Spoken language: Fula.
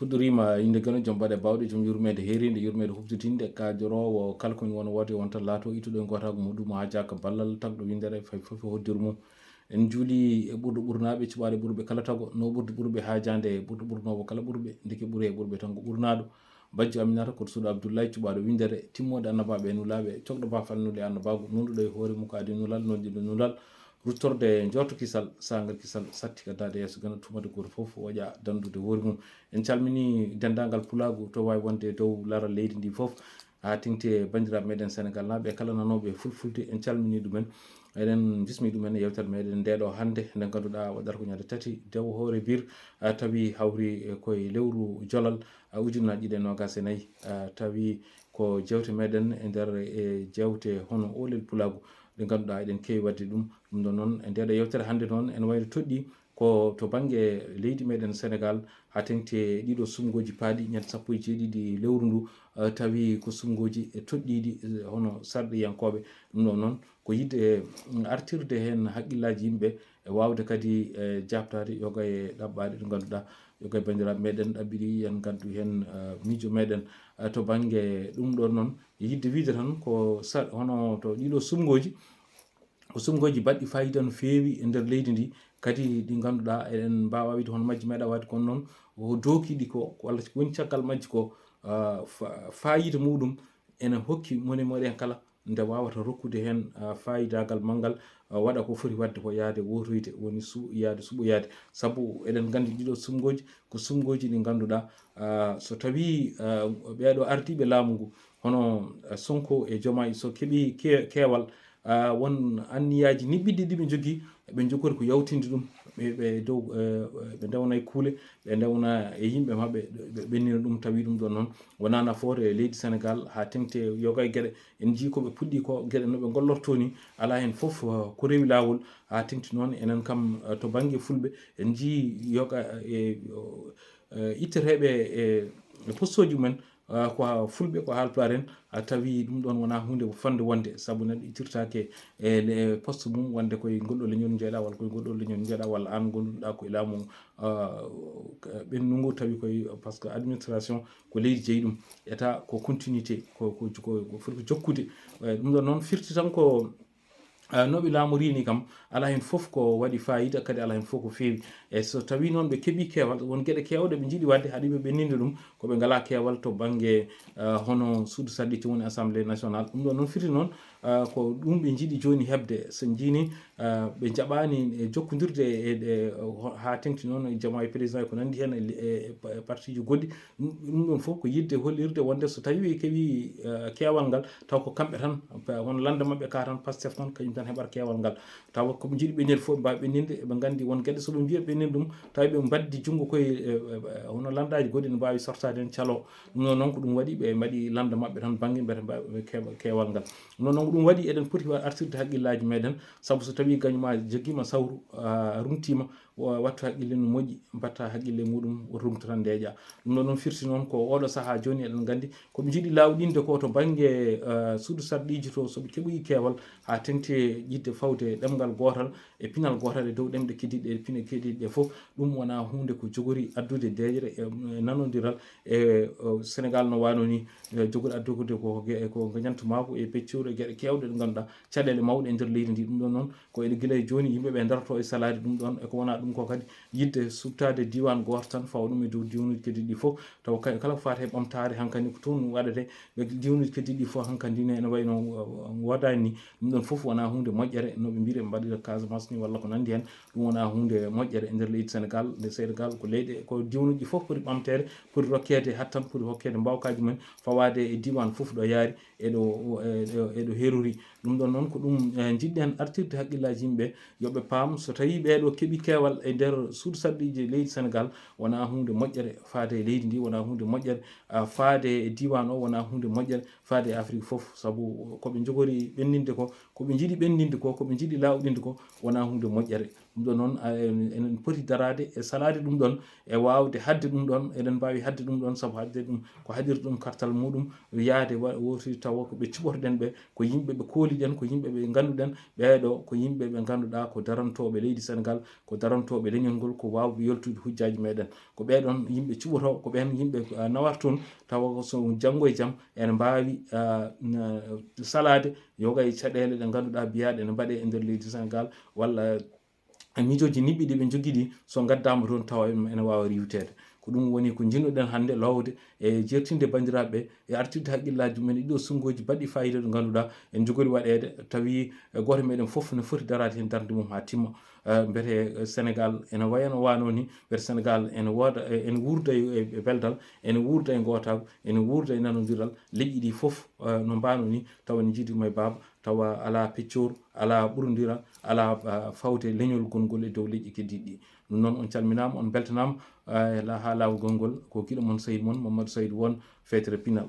puɗɗorima inde gano joom mbaɗe bawɗe joom yurmede herinde yurmede huftitinde kajorowo kala koye wona wote won tan laato ittuɗo e gotago muɗum ha jaka ballal tagɗo windere fay fof hoddir mum en juuli e ɓurɗo ɓurnaɓe cuɓaɗe ɓurɓe kala tago no ɓurdi ɓurɓe hajande ɓurɗo ɓurnowo kala ɓurɓe ndeke ɓuuri e ɓurɓe tan ko ɓurnaɗo bajjo aminata koto suuɗo abdoullahi cuɓaɗo windere timmode annabaɓe e nulaɓe cogɗo ba fannude annabago nunɗuɗo e hoore mum ko adi nulal nonɗiɗo nulal ruttorde jorto kisal sangal kisal satti gaddade yesso gana tumade goto foof waƴa dandude hoore mum en calmini dendagal pulagu to wawi wonde dow laral leydi ndi foof ha tengti bandiraɓe meɗen sénégal naaɓe kala nanoɓe fulfulde en calmini ɗumen eɗen bismi ɗumen e yewtere meɗen ndeɗo hande nde ganduɗa waɗata ko ñande tati dewo hoore bir tawi hawri koye lewru jolal ujunnaje ɗiɗi e nogas e nayyi tawi ko jewte meɗen e nder e jewte hono olel pulagu ɗe ganduɗa eɗen kewi wadde ɗum ɗo noon e ndeɗo yewtere hande noon en wayno toɗɗi ko to banggue leydi meɗen sénégal ha tengti e ɗiɗo suɓngooji paaɗi ñande 17 lewru ndu tawi ko suɓngooji toɗɗiɗi hono sarɗiyankoɓe ɗum ɗo noon ko yidde artirde hen haqqillaji yimɓe e wawde kadi jabtade yoga e ɗaɓɓaɗe ɗe ganduɗa yoga e bandiraɓe meɗen ɗaɓɓiɗi en gaddu hen miijo meɗen to banggue ɗum ɗon noon yidde wiide tan ko hono to ɗiɗo suɓngooji ko suɓngooji baɗɗi fayida no feewi e nder leydi ndi kadi ɗi ganduɗa eɗen mbawa wiide hono majji meeɗa wadde kono noon o dookiɗi ko walla woni caggal majji ko fayida muɗum ene hokki mone moɗen kala nde wawata rokkude hen fayidagal manggal waɗa ko foti wadde ko yaade wotoyde woni yaade suɓoyade saabu eɗen gandi ɗiɗo suɓngooji ko suɓngooji ɗi ganduɗa so tawi ɓeɗo ardiɓe laamu ngu hono Sonko e Diomaye so keeɓi keewal won anniyaji niɓɓiɗi ɗi ɓe jogui ɓe jogori ko yawtinde ɗum ɓe dow ɓe ndewna e kuule ɓe ndewna e yimɓe mabɓe ɓe ɓennina ɗum tawi ɗum ɗon noon wona nafoore e leydi sénégal ha tengte yoga e gueɗe en jii koɓe puɗɗi ko gueɗe noɓe gollorto ni ala hen foof ko rewi lawol ha tengti noon enen kam to banggue fulɓe en jii yoga e itteteɓe e postoji mumen ko fulɓe ko haalpulaar en tawi ɗum ɗon wona hunde fande wonde saabu neɗɗo ittirtake e poste mum wonde koye ngolɗo leñol jeeɗa walla koye goɗɗo leñol jeeɗa walla an gonduɗa koye laamu ɓennugo tawi koye par ce que administration ko leydi jeeyi ɗum état ko continuité ko foti ko jokkude ɗum ɗon noon firti tan ko noɓe laamorini kam ala hen foof ko waɗi fayida kadi ala hen foof ko feewi e so tawi noon ɓe keeɓi keewal won gueɗe kewɗe ɓe jiiɗi wadde haɗiɓe ɓenninde ɗum koɓe ngala keewal to banggue hono suudu sarɗitte woni assemblée nationale ɗum ɗon noon firti noon ko ɗum ɓe jiiɗi joni hebde so jini ɓe jaɓani e jokkodirde e ha tengti noon jama e président ko nandi hen e parti ji goɗɗi ɗum ɗon foof ko yidde hollirde wonde so tawi ɓe keeɓi keewal ngal taw ko kamɓe tan hono lande mabɓe ka tan Pastef tan kañum tan heɓata keewal ngal tawa koɓe jiiɗi ɓennide foof ɓe mbawi ɓenninde eɓe gandi won gueɗe soɓe mbiya ɓennide ɗum tawi ɓe mbaddi junggo koye hono landaji goɗɗi ne mbawi sortade hen calo ɗum ɗon noon ko ɗum waɗi ɓe mbaɗi lande mabɓe tan banggue mbete mbawi keeɓa keewal ngal ɗum ɗon noon ko ɗum waɗi eɗen poti artirde haqqillaji meɗen saabu so tawi gañuma joguima sawru rumtima wattu haqqille no moƴƴi mbatta haqqille muɗum rumta tan ndeeƴa ɗum ɗon noon firti noon ko oɗo saaha joni eɗen gandi koɓe jiiɗi lawɗinde ko to banggue suudu sarɗiji to soɓe keeɓoyi keewal ha tengti yidde fawde ɗemgal gotal e pinal gotal e dow ɗemɗe keddiɗe e pine keddiɗe ɗe foof ɗum wona hunde ko jogori addude deƴre e nanodiral e sénégal no wano ni jogori addude ko ñantumako e peccor e gueɗe kewɗe ɗe ganduɗa caɗele mawɗe e nder leydi ndi ɗum ɗon noon ko ene guila e joni yimɓeɓe darto e salade ɗum ɗon eko wona ɗum ko kadi yidde subtade diwan goto tan fawa ɗum e dow diwanuji keddiɗi ɗi foof taw kala ko fate ɓamtare hankkandi ko toon waɗete diwanuji keddiɗi ɗi foof hankkandi ne ene wayno wodani ni ɗum ɗon foof wona hunde moƴƴere noɓe mbiri ɓe mbaɗira Casamance ni walla ko nandi hen ɗum wona hunde moƴƴere e nder leydi sénégal nde sénégal ko leyɗe ko diwanuji foof poti ɓamtede poti rokkede hattan poti hokkede mbawkaji mumen fawade e diwan foof ɗo yaari eɗo herori ɗum ɗon noon ko ɗum jiɗɗen artirde haqqillaji yimɓe yoɓe paam so tawi ɓeɗo keeɓi keewal e nder suudu sarɗiji leydi sénégal wona hunde moƴƴere faade e leydi ndi wona hunde moƴƴere faade e diwan o wona hunde moƴƴere faade e afrique foof saabu koɓe jogori ɓenninde ko koɓe jiiɗi ɓendinde ko koɓe jiiɗi lawɗinde ko wona hunde moƴƴere. ɗum ɗon noon enen poti darade e salade ɗum ɗon e wawde hadde ɗum ɗon, eɗen mbawi hadde ɗum ɗon saabu hadde ɗum ko haɗirta ɗum kartal muɗum yaade woti tawa koɓe ciɓotoɗen ɓe ko yimɓe ɓe kooliɗen, ko yimɓe ɓe ganduɗen ɓeɗo ko yimɓe ɓe ganduɗa ko darantoɓe leydi Sénégal, ko darantoɓe leñol ngol, ko wawɓe yaltude hujjaji meɗen. ko ɓeɗon yimɓe ciɓoto, ko ɓen yimɓe nawata toon tawa so janggo e jaam ene mbawi salade yoga e caɗele ɗe ganduɗa biyaɗe ene mbaɗe e nder leydi Sénégal, walla miijoji niɓɓi ɗi ɓe jogui ɗi so gaddama toon tawa ene wawa riwtede. ko ɗum woni ko jinnoɗen hande lowde e jertinde bandiraɓe e artirde haqqillaji mumen ɗiɗo suɓngooji baɗɗi fayida ɗo ganduɗa en jogori waɗede tawi goto meɗen foof ne foti darade hen darde mum ha timma. Beete Sénégal ene waya no wano ni, beete Sénégal ene woda ene wurda e beldal, ene wurda e gotago, ene wurda e nanodiral. leƴƴi ɗi foof no mbano ni tawa ne jiiɗi e baaba, tawa ala peccoru, ala ɓurdira, ala fawde leñol gongol e dow leƴƴi keddiɗi ɗi. ɗum noon on calminama, on beltanama ha lawol gongol ko guiɗo moon Saydou moon Mamadou Saydou won fetere pinal.